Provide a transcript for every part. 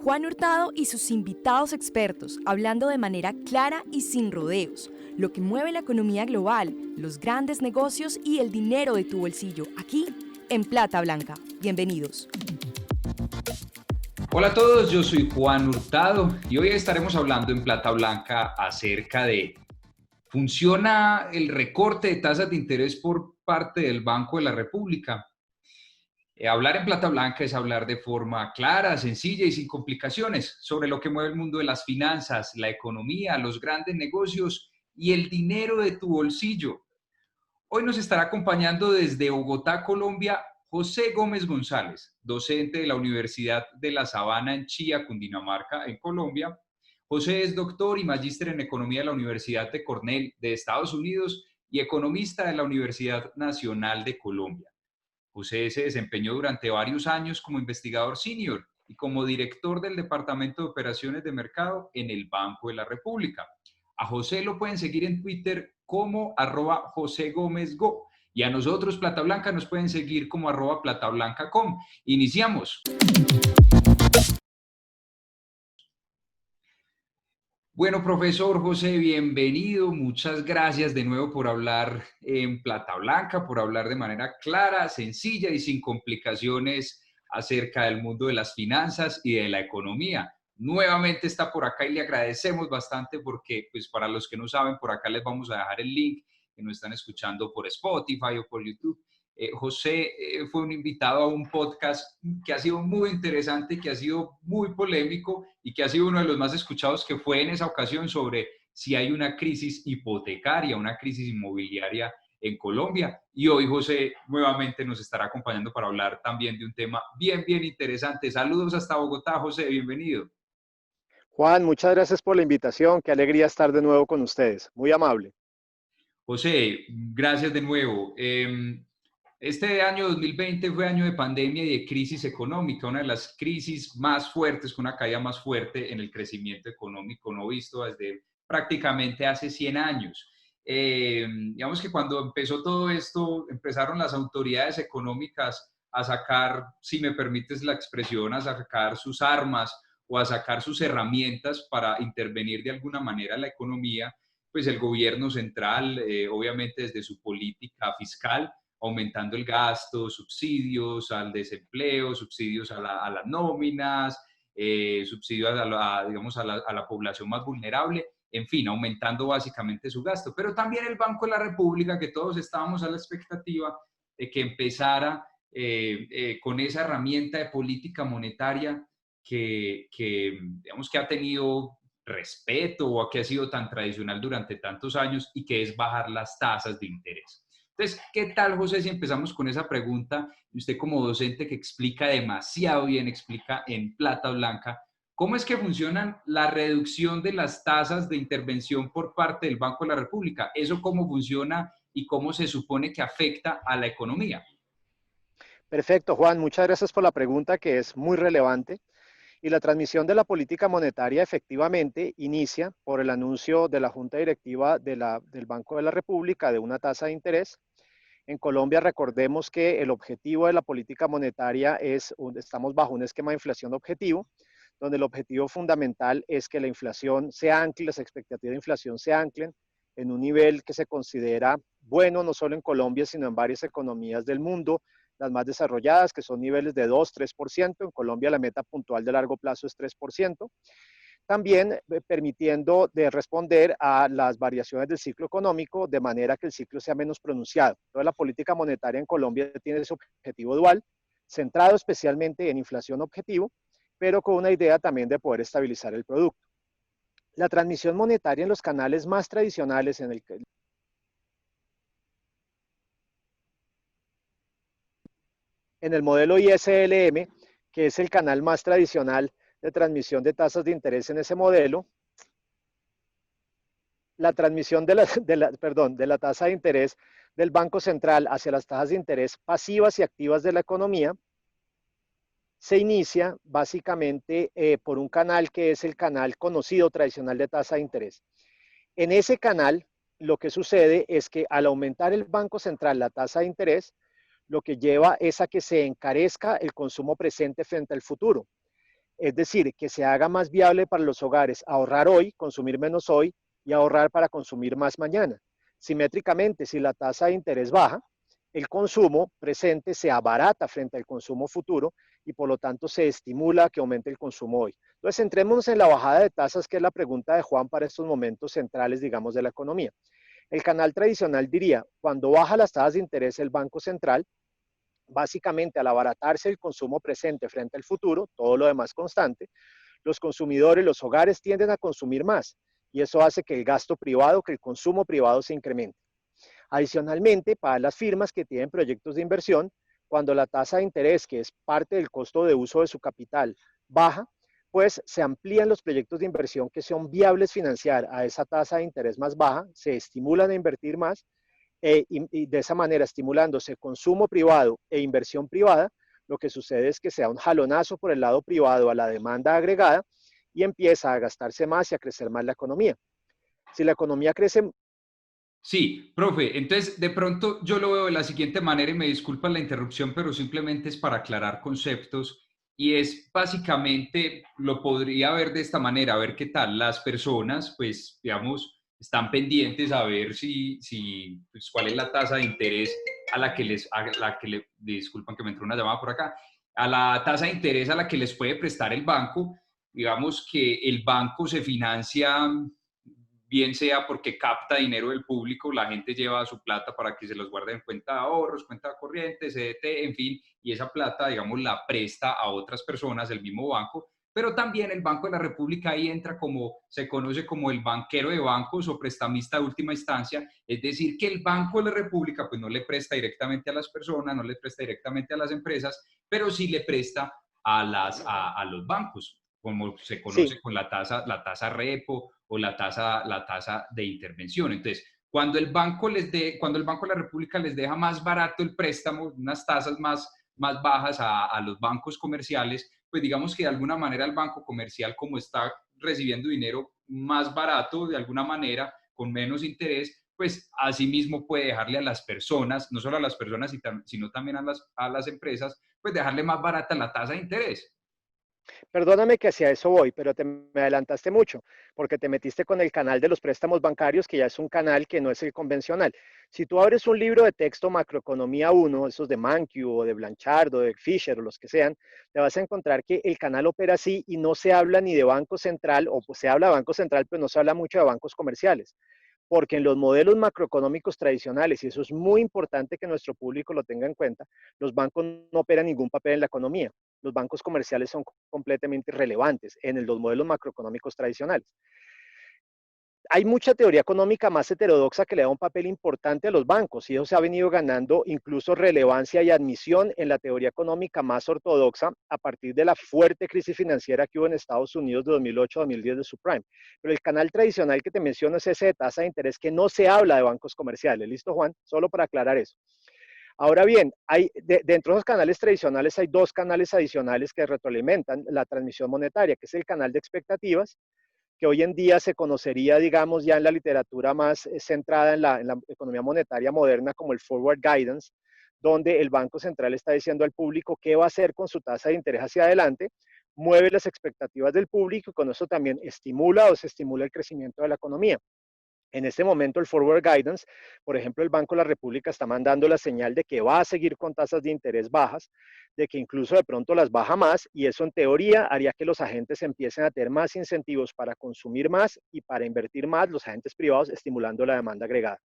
Juan Hurtado y sus invitados expertos hablando de manera clara y sin rodeos, lo que mueve la economía global, los grandes negocios y el dinero de tu bolsillo, aquí en Plata Blanca. Bienvenidos. Hola a todos, yo soy Juan Hurtado y hoy estaremos hablando en Plata Blanca acerca de ¿funciona el recorte de tasas de interés por parte del Banco de la República? Hablar en Plata Blanca es hablar de forma clara, sencilla y sin complicaciones sobre lo que mueve el mundo de las finanzas, la economía, los grandes negocios y el dinero de tu bolsillo. Hoy nos estará acompañando desde Bogotá, Colombia, José Gómez González, docente de la Universidad de La Sabana en Chía, Cundinamarca, en Colombia. José es doctor y magíster en economía de la Universidad de Cornell de Estados Unidos y economista de la Universidad Nacional de Colombia. José se desempeñó durante varios años como investigador senior y como director del Departamento de Operaciones de Mercado en el Banco de la República. A José lo pueden seguir en Twitter como @José y a nosotros, Plata Blanca, nos pueden seguir como @platablanca.com. Iniciamos. Bueno, profesor José, bienvenido. Muchas gracias de nuevo por hablar en Plata Blanca, por hablar de manera clara, sencilla y sin complicaciones acerca del mundo de las finanzas y de la economía. Nuevamente está por acá y le agradecemos bastante porque, pues para los que no saben, por acá les vamos a dejar el link que nos están escuchando por Spotify o por YouTube. José fue un invitado a un podcast que ha sido muy interesante, que ha sido muy polémico y que ha sido uno de los más escuchados, que fue en esa ocasión sobre si hay una crisis hipotecaria, una crisis inmobiliaria en Colombia. Y hoy José nuevamente nos estará acompañando para hablar también de un tema bien interesante. Saludos hasta Bogotá, José, bienvenido. Juan, muchas gracias por la invitación. Qué alegría estar de nuevo con ustedes. Muy amable. José, gracias de nuevo. Este año 2020 fue año de pandemia y de crisis económica, una de las crisis más fuertes, con una caída más fuerte en el crecimiento económico no visto desde prácticamente hace 100 años. Digamos que cuando empezó todo esto, empezaron las autoridades económicas a sacar, si me permites la expresión, a sacar sus armas o a sacar sus herramientas para intervenir de alguna manera en la economía. Pues el gobierno central, obviamente desde su política fiscal, aumentando el gasto, subsidios al desempleo, subsidios a las nóminas, subsidios digamos, a la población más vulnerable, en fin, aumentando básicamente su gasto. Pero también el Banco de la República, que todos estábamos a la expectativa de que empezara con esa herramienta de política monetaria digamos, que ha tenido respeto o que ha sido tan tradicional durante tantos años y que es bajar las tasas de interés. Entonces, ¿qué tal, José, si empezamos con esa pregunta? Y usted como docente que explica demasiado bien, explica en Plata Blanca, ¿cómo es que funcionan la reducción de las tasas de intervención por parte del Banco de la República? ¿Eso cómo funciona y cómo se supone que afecta a la economía? Perfecto, Juan. Muchas gracias por la pregunta que es muy relevante. Y la transmisión de la política monetaria efectivamente inicia por el anuncio de la Junta Directiva del Banco de la República de una tasa de interés. En Colombia recordemos que el objetivo de la política monetaria estamos bajo un esquema de inflación objetivo, donde el objetivo fundamental es que la inflación se ancle, las expectativas de inflación se anclen en un nivel que se considera bueno no solo en Colombia, sino en varias economías del mundo, las más desarrolladas, que son niveles de 2-3%. En Colombia la meta puntual de largo plazo es 3%. También permitiendo de responder a las variaciones del ciclo económico de manera que el ciclo sea menos pronunciado. Toda la política monetaria en Colombia tiene ese objetivo dual, centrado especialmente en inflación objetivo, pero con una idea también de poder estabilizar el producto. La transmisión monetaria en los canales más tradicionales en el modelo ISLM, que es el canal más tradicional de transmisión de tasas de interés en ese modelo, la transmisión de la tasa de interés del Banco Central hacia las tasas de interés pasivas y activas de la economía se inicia básicamente por un canal que es el canal conocido tradicional de tasa de interés. En ese canal, lo que sucede es que al aumentar el Banco Central la tasa de interés, lo que lleva es a que se encarezca el consumo presente frente al futuro. Es decir, que se haga más viable para los hogares ahorrar hoy, consumir menos hoy y ahorrar para consumir más mañana. Simétricamente, si la tasa de interés baja, el consumo presente se abarata frente al consumo futuro y por lo tanto se estimula que aumente el consumo hoy. Entonces, entrémonos en la bajada de tasas, que es la pregunta de Juan para estos momentos centrales, digamos, de la economía. El canal tradicional diría, cuando baja las tasas de interés el Banco Central, básicamente al abaratarse el consumo presente frente al futuro, todo lo demás constante, los consumidores, los hogares tienden a consumir más y eso hace que el gasto privado, que el consumo privado se incremente. Adicionalmente, para las firmas que tienen proyectos de inversión, cuando la tasa de interés, que es parte del costo de uso de su capital, baja, pues se amplían los proyectos de inversión que son viables financiar a esa tasa de interés más baja, se estimulan a invertir más y de esa manera estimulándose consumo privado e inversión privada, lo que sucede es que se da un jalonazo por el lado privado a la demanda agregada y empieza a gastarse más y a crecer más la economía. Si la economía crece. Sí, profe, entonces de pronto yo lo veo de la siguiente manera y me disculpan la interrupción, pero simplemente es para aclarar conceptos y es básicamente, lo podría ver de esta manera, a ver qué tal las personas, pues digamos, están pendientes a ver pues, cuál es la tasa de interés a la que disculpan que me entró una llamada por acá, a la tasa de interés a la que les puede prestar el banco, digamos que el banco se financia bien sea porque capta dinero del público, la gente lleva su plata para que se los guarde en cuenta de ahorros, cuenta corriente, CDT, en fin, y esa plata, digamos, la presta a otras personas, el mismo banco, pero también el Banco de la República ahí entra como, se conoce como el banquero de bancos o prestamista de última instancia, es decir, que el Banco de la República pues no le presta directamente a las personas, no le presta directamente a las empresas, pero sí le presta a los bancos, como se Sí, conoce con la tasa repo o la tasa de intervención. Entonces, cuando el Banco de la República les deja más barato el préstamo, unas tasas más bajas a los bancos comerciales, pues digamos que de alguna manera el banco comercial, como está recibiendo dinero más barato, de alguna manera, con menos interés, pues asimismo puede dejarle a las personas, no solo a las personas, sino también a las empresas, pues dejarle más barata la tasa de interés. perdóname que hacia eso voy, pero me adelantaste mucho, porque te metiste con el canal de los préstamos bancarios, que ya es un canal que no es el convencional. Si tú abres un libro de texto Macroeconomía 1, esos de Mankiw o de Blanchard o de Fisher o los que sean, te vas a encontrar que el canal opera así y no se habla ni de Banco Central, o pues se habla de Banco Central, pero no se habla mucho de bancos comerciales. Porque en los modelos macroeconómicos tradicionales, y eso es muy importante que nuestro público lo tenga en cuenta, los bancos no operan ningún papel en la economía. Los bancos comerciales son completamente irrelevantes en los modelos macroeconómicos tradicionales. Hay mucha teoría económica más heterodoxa que le da un papel importante a los bancos y eso se ha venido ganando incluso relevancia y admisión en la teoría económica más ortodoxa a partir de la fuerte crisis financiera que hubo en Estados Unidos de 2008-2010 de subprime. Pero el canal tradicional que te menciono es ese de tasa de interés que no se habla de bancos comerciales. ¿Listo, Juan? Solo para aclarar eso. Ahora bien, dentro de los canales tradicionales hay dos canales adicionales que retroalimentan la transmisión monetaria, que es el canal de expectativas, que hoy en día se conocería, digamos, ya en la literatura más centrada en la economía monetaria moderna como el forward guidance, donde el Banco Central está diciendo al público qué va a hacer con su tasa de interés hacia adelante, mueve las expectativas del público y con eso también estimula o se estimula el crecimiento de la economía. En este momento, el forward guidance, por ejemplo, el Banco de la República está mandando la señal de que va a seguir con tasas de interés bajas, de que incluso de pronto las baja más, y eso en teoría haría que los agentes empiecen a tener más incentivos para consumir más y para invertir más, los agentes privados, estimulando la demanda agregada.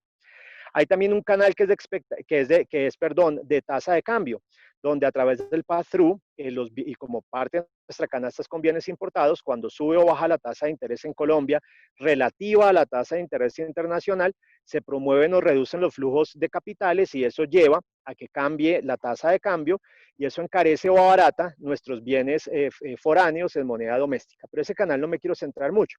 Hay también un canal que es tasa de cambio, donde a través del pass-through y como parte de nuestra canasta con bienes importados, cuando sube o baja la tasa de interés en Colombia relativa a la tasa de interés internacional, se promueven o reducen los flujos de capitales y eso lleva a que cambie la tasa de cambio y eso encarece o abarata nuestros bienes foráneos en moneda doméstica. Pero ese canal no me quiero centrar mucho.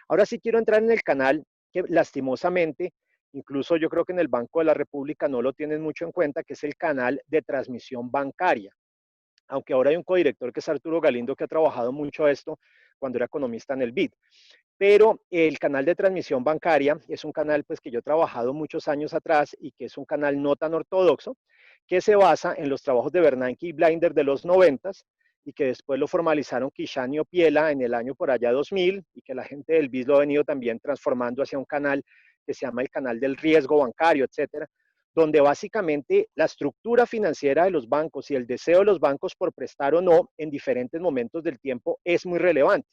Ahora sí quiero entrar en el canal que lastimosamente incluso yo creo que en el Banco de la República no lo tienen mucho en cuenta, que es el canal de transmisión bancaria. Aunque ahora hay un codirector que es Arturo Galindo que ha trabajado mucho esto cuando era economista en el BID. Pero el canal de transmisión bancaria es un canal pues, que yo he trabajado muchos años atrás y que es un canal no tan ortodoxo, que se basa en los trabajos de Bernanke y Blinder de los 90 y que después lo formalizaron Kishan y Opiela en el año por allá 2000, y que la gente del BIS lo ha venido también transformando hacia un canal que se llama el canal del riesgo bancario, etcétera, donde básicamente la estructura financiera de los bancos y el deseo de los bancos por prestar o no en diferentes momentos del tiempo es muy relevante.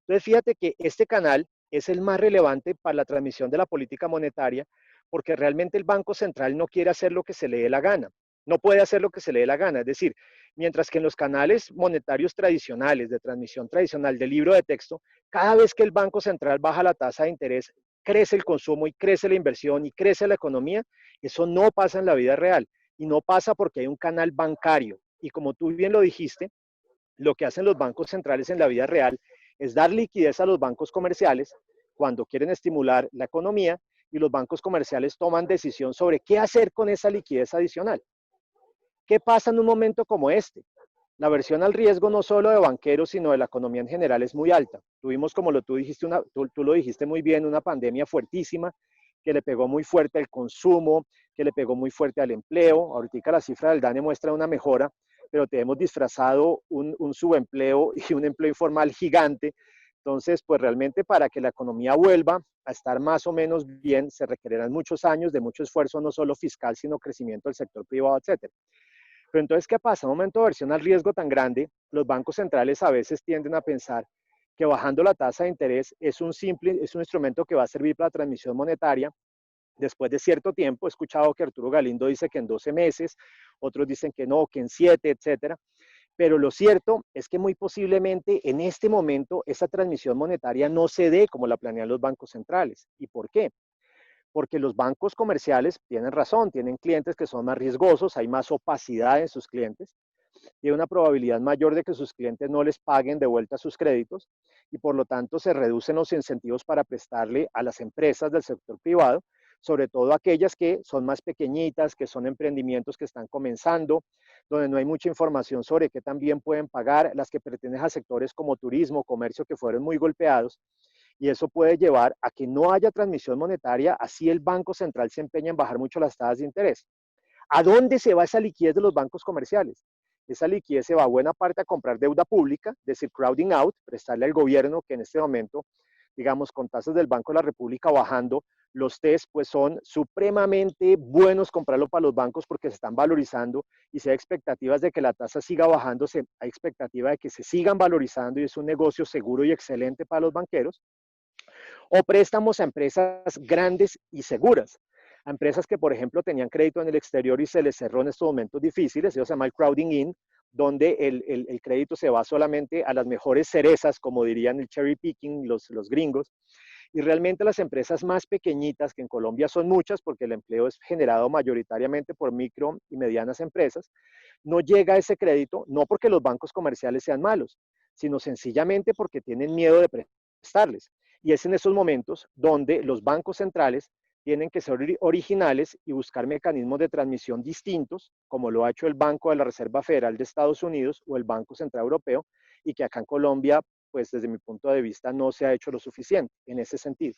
Entonces, fíjate que este canal es el más relevante para la transmisión de la política monetaria, porque realmente el Banco Central no quiere hacer lo que se le dé la gana, no puede hacer lo que se le dé la gana. Es decir, mientras que en los canales monetarios tradicionales, de transmisión tradicional del libro de texto, cada vez que el Banco Central baja la tasa de interés, crece el consumo y crece la inversión y crece la economía. Eso no pasa en la vida real, y no pasa porque hay un canal bancario. Y como tú bien lo dijiste, lo que hacen los bancos centrales en la vida real es dar liquidez a los bancos comerciales cuando quieren estimular la economía, y los bancos comerciales toman decisión sobre qué hacer con esa liquidez adicional. ¿Qué pasa en un momento como este? La aversión al riesgo no solo de banqueros, sino de la economía en general es muy alta. Tuvimos, como tú dijiste, tú lo dijiste muy bien, una pandemia fuertísima que le pegó muy fuerte al consumo, que le pegó muy fuerte al empleo. Ahorita la cifra del DANE muestra una mejora, pero tenemos disfrazado un subempleo y un empleo informal gigante. Entonces, pues realmente para que la economía vuelva a estar más o menos bien, se requerirán muchos años de mucho esfuerzo, no solo fiscal, sino crecimiento del sector privado, etcétera. Pero entonces, ¿qué pasa? En un momento de aversión al riesgo tan grande, los bancos centrales a veces tienden a pensar que bajando la tasa de interés es un instrumento que va a servir para la transmisión monetaria después de cierto tiempo. He escuchado que Arturo Galindo dice que en 12 meses, otros dicen que no, que en 7, etcétera. Pero lo cierto es que muy posiblemente en este momento esa transmisión monetaria no se dé como la planean los bancos centrales. ¿Y por qué? Porque los bancos comerciales tienen razón, tienen clientes que son más riesgosos, hay más opacidad en sus clientes, tiene una probabilidad mayor de que sus clientes no les paguen de vuelta sus créditos, y por lo tanto se reducen los incentivos para prestarle a las empresas del sector privado, sobre todo aquellas que son más pequeñitas, que son emprendimientos que están comenzando, donde no hay mucha información sobre qué también pueden pagar, las que pertenecen a sectores como turismo, comercio, que fueron muy golpeados. Y eso puede llevar a que no haya transmisión monetaria, así el Banco Central se empeña en bajar mucho las tasas de interés. ¿A dónde se va esa liquidez de los bancos comerciales? Esa liquidez se va buena parte a comprar deuda pública, es decir, crowding out, prestarle al gobierno, que en este momento, digamos, con tasas del Banco de la República bajando, los TES pues son supremamente buenos comprarlo para los bancos porque se están valorizando, y si hay expectativas de que la tasa siga bajando, hay expectativa de que se sigan valorizando, y es un negocio seguro y excelente para los banqueros. O préstamos a empresas grandes y seguras, a empresas que, por ejemplo, tenían crédito en el exterior y se les cerró en estos momentos difíciles. Eso se llama el crowding in, donde el crédito se va solamente a las mejores cerezas, como dirían el cherry picking los gringos. Y realmente las empresas más pequeñitas, que en Colombia son muchas porque el empleo es generado mayoritariamente por micro y medianas empresas, no llega a ese crédito, no porque los bancos comerciales sean malos, sino sencillamente porque tienen miedo de prestarles. Y es en esos momentos donde los bancos centrales tienen que ser originales y buscar mecanismos de transmisión distintos, como lo ha hecho el Banco de la Reserva Federal de Estados Unidos o el Banco Central Europeo, y que acá en Colombia, pues desde mi punto de vista, no se ha hecho lo suficiente en ese sentido.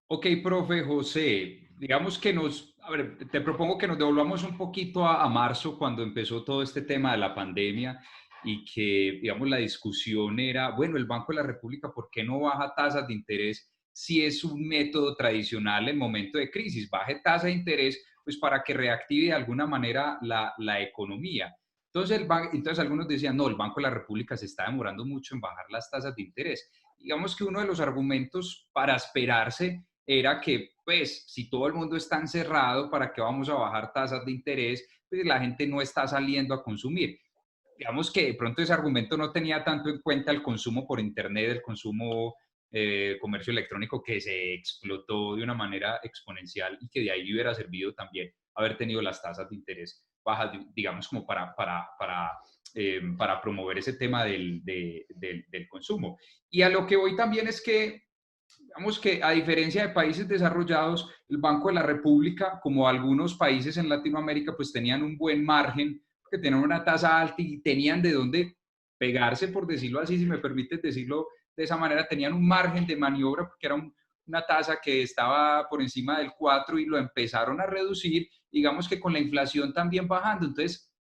Ok, profe José, digamos que a ver, te propongo que nos devolvamos un poquito a marzo, cuando empezó todo este tema de la pandemia, y que, digamos, la discusión era, bueno, el Banco de la República, ¿por qué no baja tasas de interés si es un método tradicional en momento de crisis? Baje tasa de interés, pues para que reactive de alguna manera la economía. Entonces algunos decían, no, el Banco de la República se está demorando mucho en bajar las tasas de interés. Digamos que uno de los argumentos para esperarse era que, pues, si todo el mundo está encerrado, ¿para qué vamos a bajar tasas de interés? Pues la gente no está saliendo a consumir. Digamos que de pronto ese argumento no tenía tanto en cuenta el consumo por Internet, el consumo comercio electrónico, que se explotó de una manera exponencial, y que de ahí hubiera servido también haber tenido las tasas de interés bajas, digamos, como para promover ese tema del consumo. Y a lo que voy también es que, digamos que a diferencia de países desarrollados, el Banco de la República, como algunos países en Latinoamérica, pues tenían un buen margen, porque tenían una tasa alta y tenían de dónde pegarse, por decirlo así, si me permites decirlo de esa manera, tenían un margen de maniobra porque era una tasa que estaba por encima del 4 y lo empezaron a reducir, digamos que con la inflación también bajando. Entonces,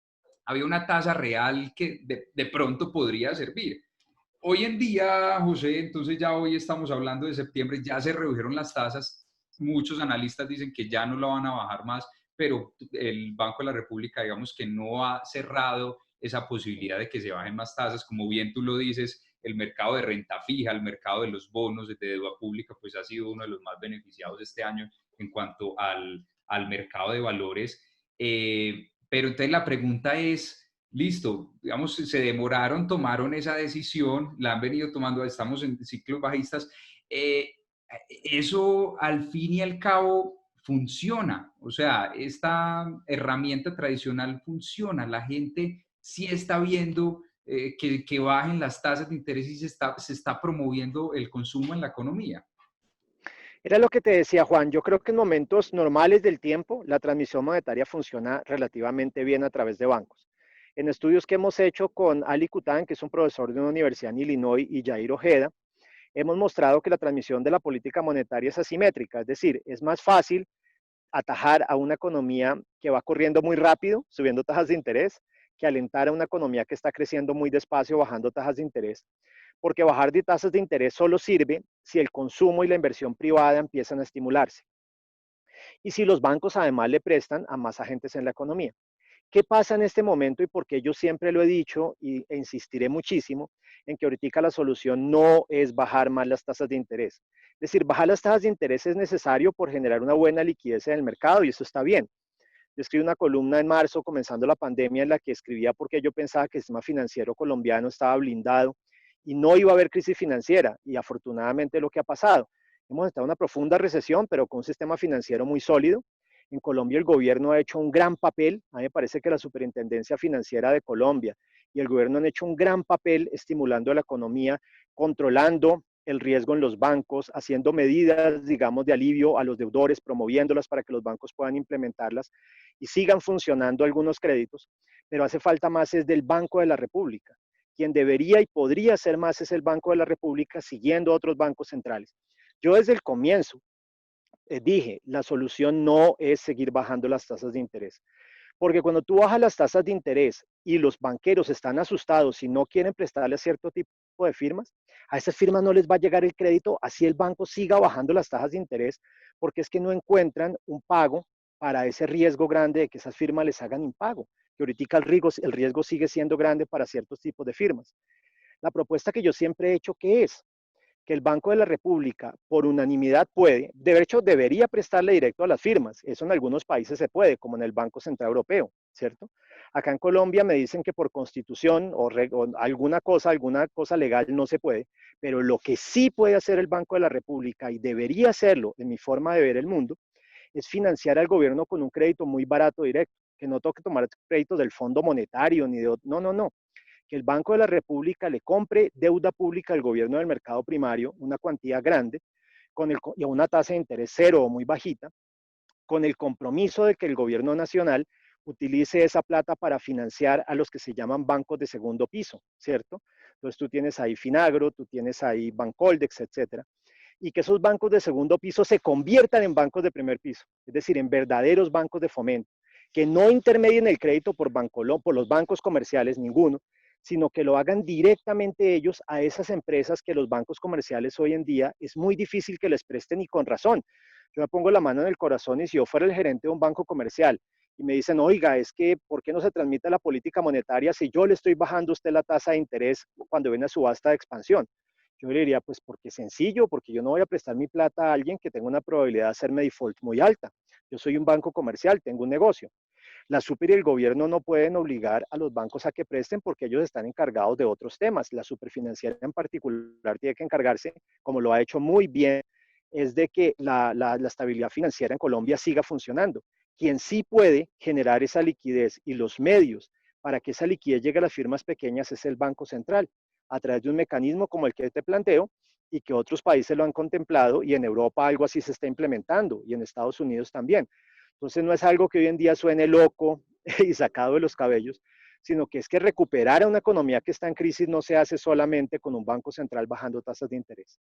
había una tasa real que de pronto podría servir. Hoy en día, José, entonces ya hoy estamos hablando de septiembre, ya se redujeron las tasas. Muchos analistas dicen que ya no la van a bajar más, pero el Banco de la República, digamos que no ha cerrado esa posibilidad de que se bajen más tasas. Como bien tú lo dices, el mercado de renta fija, el mercado de los bonos de deuda pública, pues ha sido uno de los más beneficiados este año en cuanto al mercado de valores. Pero entonces la pregunta es, listo, digamos, se demoraron, tomaron esa decisión, la han venido tomando, estamos en ciclos bajistas. Eso al fin y al cabo funciona, o sea, esta herramienta tradicional funciona, la gente sí está viendo que bajen las tasas de interés y se está promoviendo el consumo en la economía. Era lo que te decía Juan, yo creo que en momentos normales del tiempo la transmisión monetaria funciona relativamente bien a través de bancos. En estudios que hemos hecho con Ali Kutan, que es un profesor de una universidad en Illinois, y Jair Ojeda, hemos mostrado que la transmisión de la política monetaria es asimétrica, es decir, es más fácil atajar a una economía que va corriendo muy rápido, subiendo tasas de interés, que alentar a una economía que está creciendo muy despacio, bajando tasas de interés, porque bajar de tasas de interés solo sirve si el consumo y la inversión privada empiezan a estimularse. Y si los bancos además le prestan a más agentes en la economía. ¿Qué pasa en este momento y por qué yo siempre lo he dicho e insistiré muchísimo en que ahorita la solución no es bajar más las tasas de interés? Es decir, bajar las tasas de interés es necesario por generar una buena liquidez en el mercado y eso está bien. Yo escribí una columna en marzo, comenzando la pandemia, en la que escribía porque yo pensaba que el sistema financiero colombiano estaba blindado y no iba a haber crisis financiera. Y afortunadamente lo que ha pasado, hemos estado en una profunda recesión, pero con un sistema financiero muy sólido. En Colombia el gobierno ha hecho un gran papel. A mí me parece que la Superintendencia Financiera de Colombia y el gobierno han hecho un gran papel estimulando la economía, controlando el riesgo en los bancos, haciendo medidas, digamos, de alivio a los deudores, promoviéndolas para que los bancos puedan implementarlas y sigan funcionando algunos créditos, pero hace falta más es del Banco de la República. Quien debería y podría hacer más es el Banco de la República, siguiendo a otros bancos centrales. Yo desde el comienzo dije, la solución no es seguir bajando las tasas de interés. Porque cuando tú bajas las tasas de interés y los banqueros están asustados y no quieren prestarle a cierto tipo de firmas, a esas firmas no les va a llegar el crédito, así el banco siga bajando las tasas de interés, porque es que no encuentran un pago para ese riesgo grande de que esas firmas les hagan impago. Que ahorita el riesgo sigue siendo grande para ciertos tipos de firmas. La propuesta que yo siempre he hecho, ¿qué es? Que el Banco de la República, por unanimidad, puede, de hecho, debería prestarle directo a las firmas. Eso en algunos países se puede, como en el Banco Central Europeo, ¿cierto? Acá en Colombia me dicen que por constitución o alguna cosa legal no se puede, pero lo que sí puede hacer el Banco de la República, y debería hacerlo en mi forma de ver el mundo, es financiar al gobierno con un crédito muy barato directo, que no toque tomar créditos del Fondo Monetario, ni de... No, que el Banco de la República le compre deuda pública al gobierno del mercado primario, una cuantía grande, y a una tasa de interés cero o muy bajita, con el compromiso de que el gobierno nacional utilice esa plata para financiar a los que se llaman bancos de segundo piso, ¿cierto? Entonces tú tienes ahí Finagro, tú tienes ahí Bancoldex, etcétera, y que esos bancos de segundo piso se conviertan en bancos de primer piso, es decir, en verdaderos bancos de fomento, que no intermedien el crédito por los bancos comerciales, ninguno, sino que lo hagan directamente ellos a esas empresas que los bancos comerciales hoy en día es muy difícil que les presten y con razón. Yo me pongo la mano en el corazón y si yo fuera el gerente de un banco comercial y me dicen, oiga, es que ¿por qué no se transmite la política monetaria si yo le estoy bajando a usted la tasa de interés cuando viene a subasta de expansión? Yo le diría, pues porque es sencillo, porque yo no voy a prestar mi plata a alguien que tenga una probabilidad de hacerme default muy alta. Yo soy un banco comercial, tengo un negocio. La super y el gobierno no pueden obligar a los bancos a que presten porque ellos están encargados de otros temas. La superfinanciera en particular tiene que encargarse, como lo ha hecho muy bien, es de que la estabilidad financiera en Colombia siga funcionando. Quien sí puede generar esa liquidez y los medios para que esa liquidez llegue a las firmas pequeñas es el Banco Central, a través de un mecanismo como el que te planteo y que otros países lo han contemplado y en Europa algo así se está implementando y en Estados Unidos también. Entonces no es algo que hoy en día suene loco y sacado de los cabellos, sino que es que recuperar a una economía que está en crisis no se hace solamente con un banco central bajando tasas de interés.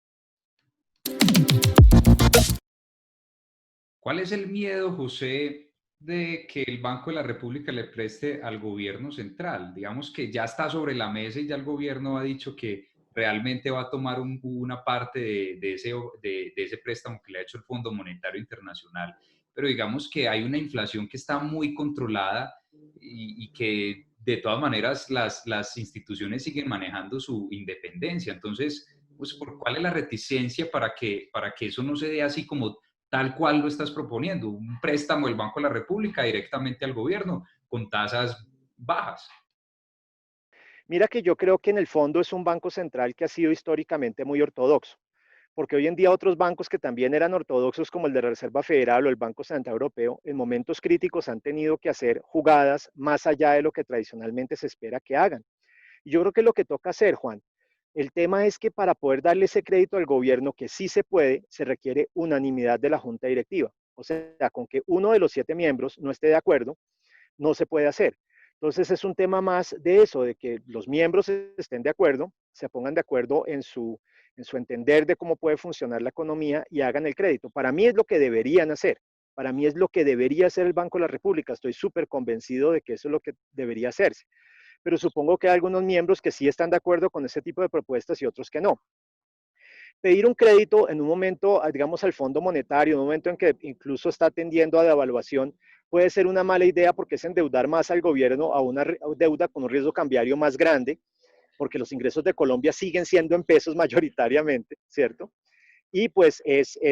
¿Cuál es el miedo, José, de que el Banco de la República le preste al gobierno central? Digamos que ya está sobre la mesa y ya el gobierno ha dicho que realmente va a tomar una parte de ese préstamo que le ha hecho el Fondo Monetario Internacional. Pero digamos que hay una inflación que está muy controlada y que de todas maneras las instituciones siguen manejando su independencia. Entonces, pues, ¿cuál es la reticencia para que eso no se dé así como tal cual lo estás proponiendo? Un préstamo del Banco de la República directamente al gobierno con tasas bajas. Mira que yo creo que en el fondo es un banco central que ha sido históricamente muy ortodoxo, porque hoy en día otros bancos que también eran ortodoxos, como el de la Reserva Federal o el Banco Central Europeo, en momentos críticos han tenido que hacer jugadas más allá de lo que tradicionalmente se espera que hagan. Y yo creo que lo que toca hacer, Juan, el tema es que para poder darle ese crédito al gobierno, que sí se puede, se requiere unanimidad de la Junta Directiva. O sea, con que uno de los 7 miembros no esté de acuerdo, no se puede hacer. Entonces es un tema más de eso, de que los miembros estén de acuerdo, se pongan de acuerdo en su entender de cómo puede funcionar la economía y hagan el crédito. Para mí es lo que deberían hacer. Para mí es lo que debería hacer el Banco de la República. Estoy súper convencido de que eso es lo que debería hacerse. Pero supongo que hay algunos miembros que sí están de acuerdo con ese tipo de propuestas y otros que no. Pedir un crédito en un momento, digamos, al Fondo Monetario, en un momento en que incluso está tendiendo a devaluación, puede ser una mala idea porque es endeudar más al gobierno a una deuda con un riesgo cambiario más grande, porque los ingresos de Colombia siguen siendo en pesos mayoritariamente, ¿cierto? Y pues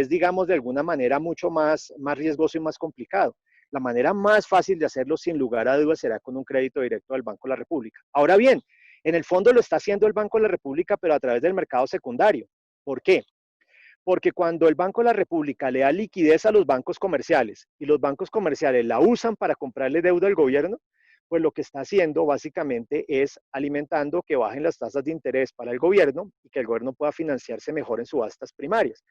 digamos, de alguna manera mucho más riesgoso y más complicado. La manera más fácil de hacerlo, sin lugar a dudas, será con un crédito directo del Banco de la República. Ahora bien, en el fondo lo está haciendo el Banco de la República, pero a través del mercado secundario. ¿Por qué? Porque cuando el Banco de la República le da liquidez a los bancos comerciales y los bancos comerciales la usan para comprarle deuda al gobierno, pues lo que está haciendo básicamente es alimentando que bajen las tasas de interés para el gobierno y que el gobierno pueda financiarse mejor en subastas primarias.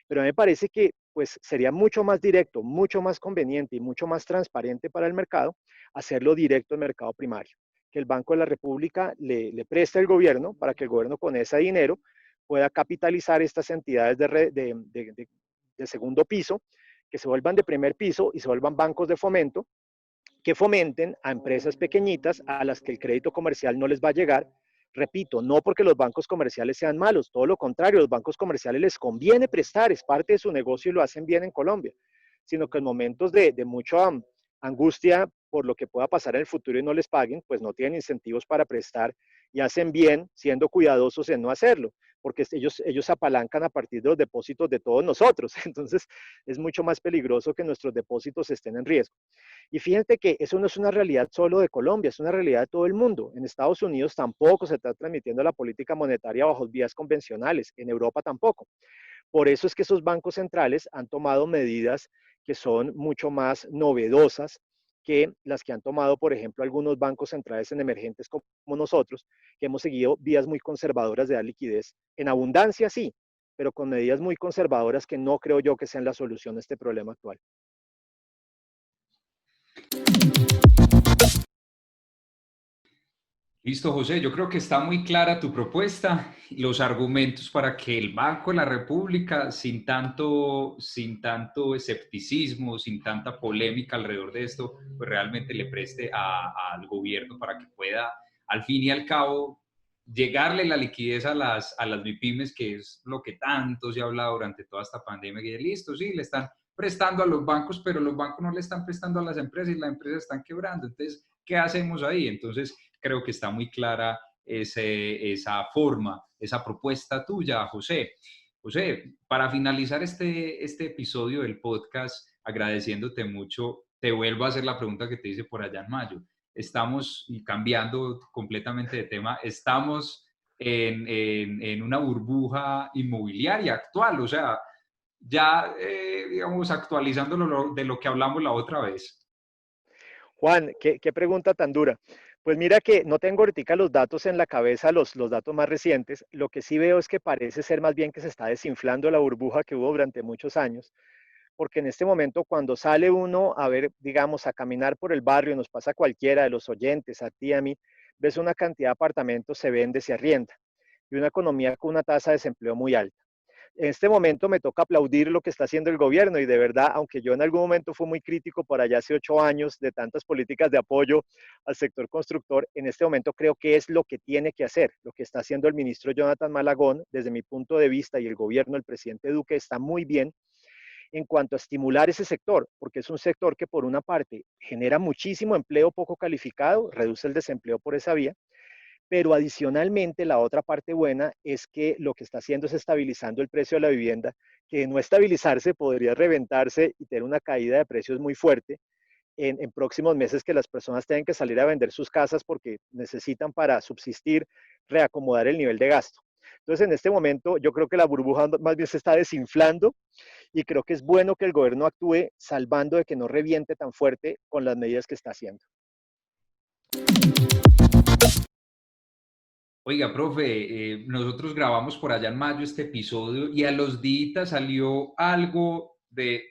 Pero a mí me parece que pues sería mucho más directo, mucho más conveniente y mucho más transparente para el mercado hacerlo directo al mercado primario. Que el Banco de la República le preste al gobierno para que el gobierno con ese dinero pueda capitalizar estas entidades de segundo piso, que se vuelvan de primer piso y se vuelvan bancos de fomento, que fomenten a empresas pequeñitas a las que el crédito comercial no les va a llegar. Repito, no porque los bancos comerciales sean malos, todo lo contrario, los bancos comerciales les conviene prestar, es parte de su negocio y lo hacen bien en Colombia, sino que en momentos de mucha angustia por lo que pueda pasar en el futuro y no les paguen, pues no tienen incentivos para prestar y hacen bien siendo cuidadosos en no hacerlo, porque ellos se apalancan a partir de los depósitos de todos nosotros. Entonces es mucho más peligroso que nuestros depósitos estén en riesgo. Y fíjate que eso no es una realidad solo de Colombia, es una realidad de todo el mundo. En Estados Unidos tampoco se está transmitiendo la política monetaria bajo vías convencionales, en Europa tampoco. Por eso es que esos bancos centrales han tomado medidas que son mucho más novedosas que las que han tomado, por ejemplo, algunos bancos centrales en emergentes como nosotros, que hemos seguido vías muy conservadoras de dar liquidez. En abundancia, sí, pero con medidas muy conservadoras que no creo yo que sean la solución a este problema actual. Listo, José. Yo creo que está muy clara tu propuesta, los argumentos para que el Banco de la República, sin tanto escepticismo, sin tanta polémica alrededor de esto, pues realmente le preste al gobierno para que pueda, al fin y al cabo, llegarle la liquidez a las MIPIMES, que es lo que tanto se ha hablado durante toda esta pandemia, que listo, sí, le están prestando a los bancos, pero los bancos no le están prestando a las empresas y las empresas están quebrando. Entonces, ¿qué hacemos ahí? Entonces, creo que está muy clara esa forma, esa propuesta tuya, José. José, para finalizar este episodio del podcast, agradeciéndote mucho, te vuelvo a hacer la pregunta que te hice por allá en mayo. Estamos, y cambiando completamente de tema, estamos en una burbuja inmobiliaria actual, o sea, ya, digamos, actualizándolo de lo que hablamos la otra vez. Juan, qué pregunta tan dura. Pues mira que no tengo ahorita los datos en la cabeza, los datos más recientes. Lo que sí veo es que parece ser más bien que se está desinflando la burbuja que hubo durante muchos años, porque en este momento cuando sale uno a ver, digamos, a caminar por el barrio, nos pasa a cualquiera de los oyentes, a ti, a mí, ves una cantidad de apartamentos, se vende, se arrienda, y una economía con una tasa de desempleo muy alta. en este momento me toca aplaudir lo que está haciendo el gobierno y de verdad, aunque yo en algún momento fui muy crítico por allá hace 8 años de tantas políticas de apoyo al sector constructor, en este momento creo que es lo que tiene que hacer. Lo que está haciendo el ministro Jonathan Malagón, desde mi punto de vista, y el gobierno del presidente Duque está muy bien en cuanto a estimular ese sector, porque es un sector que por una parte genera muchísimo empleo poco calificado, reduce el desempleo por esa vía, pero adicionalmente la otra parte buena es que lo que está haciendo es estabilizando el precio de la vivienda, que de no estabilizarse podría reventarse y tener una caída de precios muy fuerte en próximos meses que las personas tengan que salir a vender sus casas porque necesitan para subsistir reacomodar el nivel de gasto. Entonces, en este momento, yo creo que la burbuja más bien se está desinflando y creo que es bueno que el gobierno actúe salvando de que no reviente tan fuerte con las medidas que está haciendo. Oiga, profe, nosotros grabamos por allá en mayo este episodio y a los días salió algo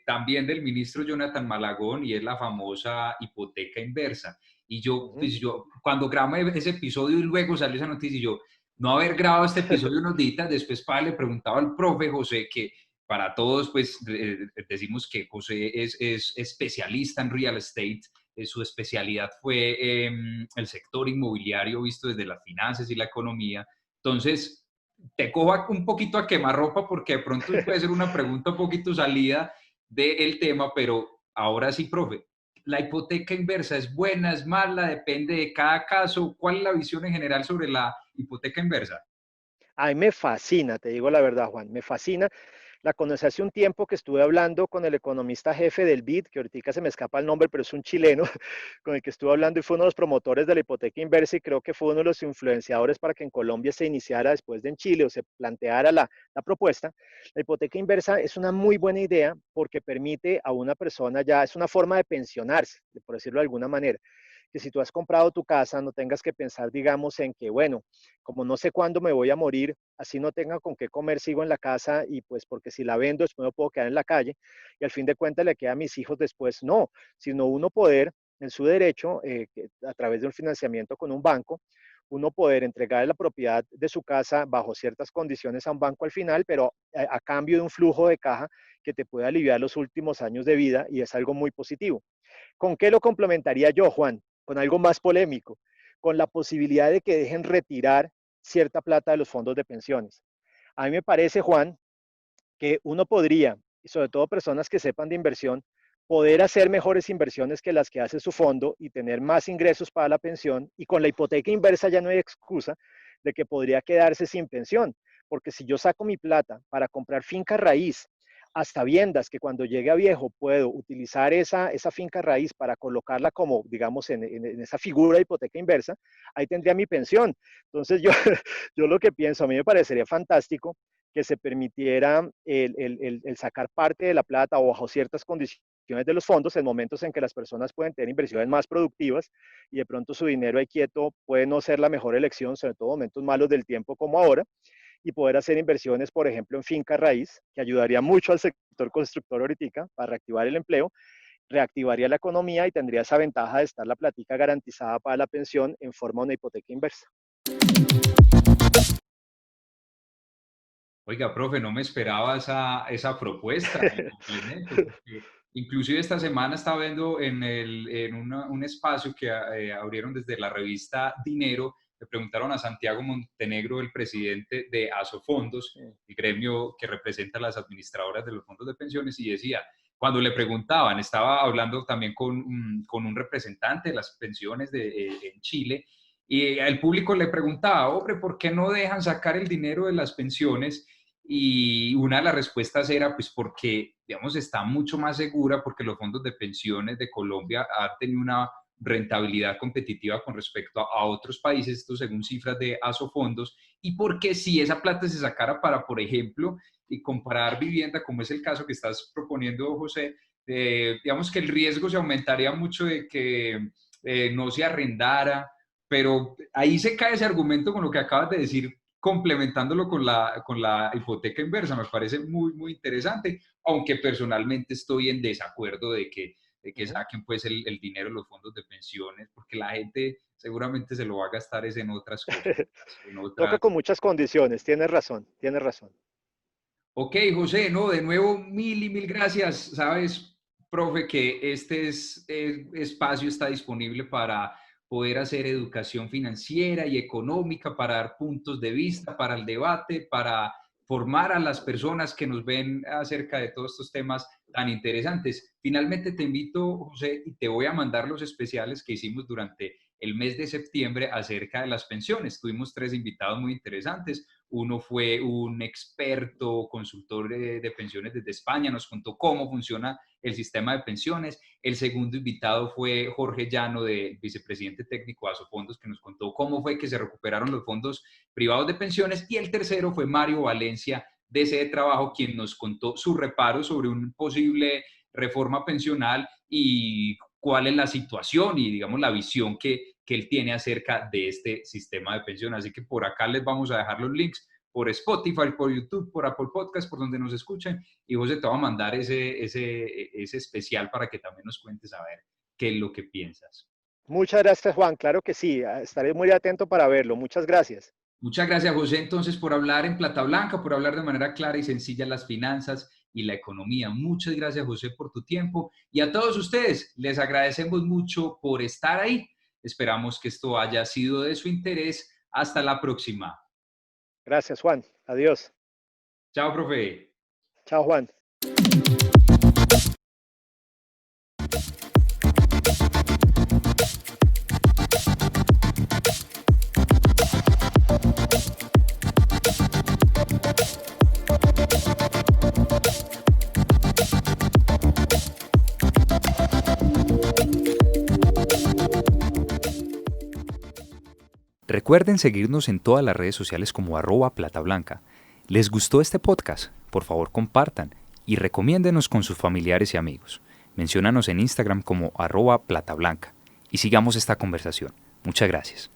también del ministro Jonathan Malagón y es la famosa hipoteca inversa. Y yo, Ujú. pues yo, cuando grabé ese episodio y luego salió esa noticia y yo, no haber grabado este episodio unos días después, le preguntaba al profe José que para todos, pues decimos que José es especialista en real estate, su especialidad fue el sector inmobiliario visto desde las finanzas y la economía. Entonces, te cojo un poquito a quemarropa porque de pronto puede ser una pregunta un poquito salida del tema, pero ahora sí, profe, ¿la hipoteca inversa es buena, es mala? Depende de cada caso. ¿Cuál es la visión en general sobre la hipoteca inversa? A mí me fascina, te digo la verdad, Juan, me fascina. La conocí hace un tiempo que estuve hablando con el economista jefe del BID, que ahorita se me escapa el nombre, pero es un chileno, con el que estuve hablando y fue uno de los promotores de la hipoteca inversa y creo que fue uno de los influenciadores para que en Colombia se iniciara después de en Chile o se planteara la propuesta. La hipoteca inversa es una muy buena idea porque permite a una persona ya, es una forma de pensionarse, por decirlo de alguna manera que si tú has comprado tu casa no tengas que pensar, digamos, en que, bueno, como no sé cuándo me voy a morir, así no tenga con qué comer, sigo en la casa y pues porque si la vendo después no puedo quedar en la calle y al fin de cuentas le queda a mis hijos después, no, sino uno poder en su derecho, a través de un financiamiento con un banco, uno poder entregar la propiedad de su casa bajo ciertas condiciones a un banco al final, pero a cambio de un flujo de caja que te puede aliviar los últimos años de vida y es algo muy positivo. ¿Con qué lo complementaría yo, Juan? Con algo más polémico, con la posibilidad de que dejen retirar cierta plata de los fondos de pensiones. A mí me parece, Juan, que uno podría, y sobre todo personas que sepan de inversión, poder hacer mejores inversiones que las que hace su fondo y tener más ingresos para la pensión. Y con la hipoteca inversa ya no hay excusa de que podría quedarse sin pensión, porque si yo saco mi plata para comprar finca raíz, hasta viendas que cuando llegue a viejo puedo utilizar esa finca raíz para colocarla como, digamos, en esa figura de hipoteca inversa, ahí tendría mi pensión. Entonces yo, yo lo que pienso, a mí me parecería fantástico que se permitiera el sacar parte de la plata o bajo ciertas condiciones de los fondos en momentos en que las personas pueden tener inversiones más productivas y de pronto su dinero ahí quieto puede no ser la mejor elección, sobre todo en momentos malos del tiempo como ahora, y poder hacer inversiones, por ejemplo, en finca raíz, que ayudaría mucho al sector constructor ahorita para reactivar el empleo, reactivaría la economía y tendría esa ventaja de estar la platica garantizada para la pensión en forma de una hipoteca inversa. Oiga, profe, no me esperaba esa propuesta, el complemento, porque inclusive esta semana estaba viendo un espacio que abrieron desde la revista Dinero, le preguntaron a Santiago Montenegro, el presidente de Asofondos, el gremio que representa a las administradoras de los fondos de pensiones, y decía, cuando le preguntaban, estaba hablando también con un representante de las pensiones en Chile, y el público le preguntaba, hombre, ¿por qué no dejan sacar el dinero de las pensiones? Y una de las respuestas era, pues porque, digamos, está mucho más segura porque los fondos de pensiones de Colombia han tenido una rentabilidad competitiva con respecto a otros países, esto según cifras de Asofondos, y porque si esa plata se sacara para, por ejemplo, y comprar vivienda, como es el caso que estás proponiendo, José, digamos que el riesgo se aumentaría mucho de que no se arrendara, pero ahí se cae ese argumento con lo que acabas de decir, complementándolo con la hipoteca inversa, me parece muy, muy interesante, aunque personalmente estoy en desacuerdo de que Ujú. saquen pues el dinero de los fondos de pensiones, porque la gente seguramente se lo va a gastar es en otras cosas, en Toca otras. con muchas condiciones, tienes razón, tienes razón. Ok, José, no, de nuevo mil y mil gracias. Sabes, profe, que espacio está disponible para poder hacer educación financiera y económica, para dar puntos de vista, para el debate, para formar a las personas que nos ven acerca de todos estos temas tan interesantes. Finalmente te invito, José, y te voy a mandar los especiales que hicimos durante el mes de septiembre acerca de las pensiones. Tuvimos 3 invitados muy interesantes. Uno fue un experto consultor de pensiones desde España, nos contó cómo funciona el sistema de pensiones. El segundo invitado fue Jorge Llano, de vicepresidente técnico de Asofondos, que nos contó cómo fue que se recuperaron los fondos privados de pensiones. Y el tercero fue Mario Valencia, de ese trabajo, quien nos contó su reparo sobre una posible reforma pensional y cuál es la situación y, digamos, la visión que él tiene acerca de este sistema de pensión. Así que por acá les vamos a dejar los links por Spotify, por YouTube, por Apple Podcast, por donde nos escuchen. Y José, te va a mandar ese especial para que también nos cuentes a ver qué es lo que piensas. Muchas gracias, Juan. Claro que sí, estaré muy atento para verlo. Muchas gracias. Muchas gracias, José, entonces, por hablar en Plata Blanca, por hablar de manera clara y sencilla las finanzas y la economía. Muchas gracias, José, por tu tiempo. Y a todos ustedes, les agradecemos mucho por estar ahí. Esperamos que esto haya sido de su interés. Hasta la próxima. Gracias, Juan. Adiós. Chao, profe. Chao, Juan. Recuerden seguirnos en todas las redes sociales como @platablanca. ¿Les gustó este podcast? Por favor, compartan y recomiéndenos con sus familiares y amigos. Menciónanos en Instagram como @platablanca y sigamos esta conversación. Muchas gracias.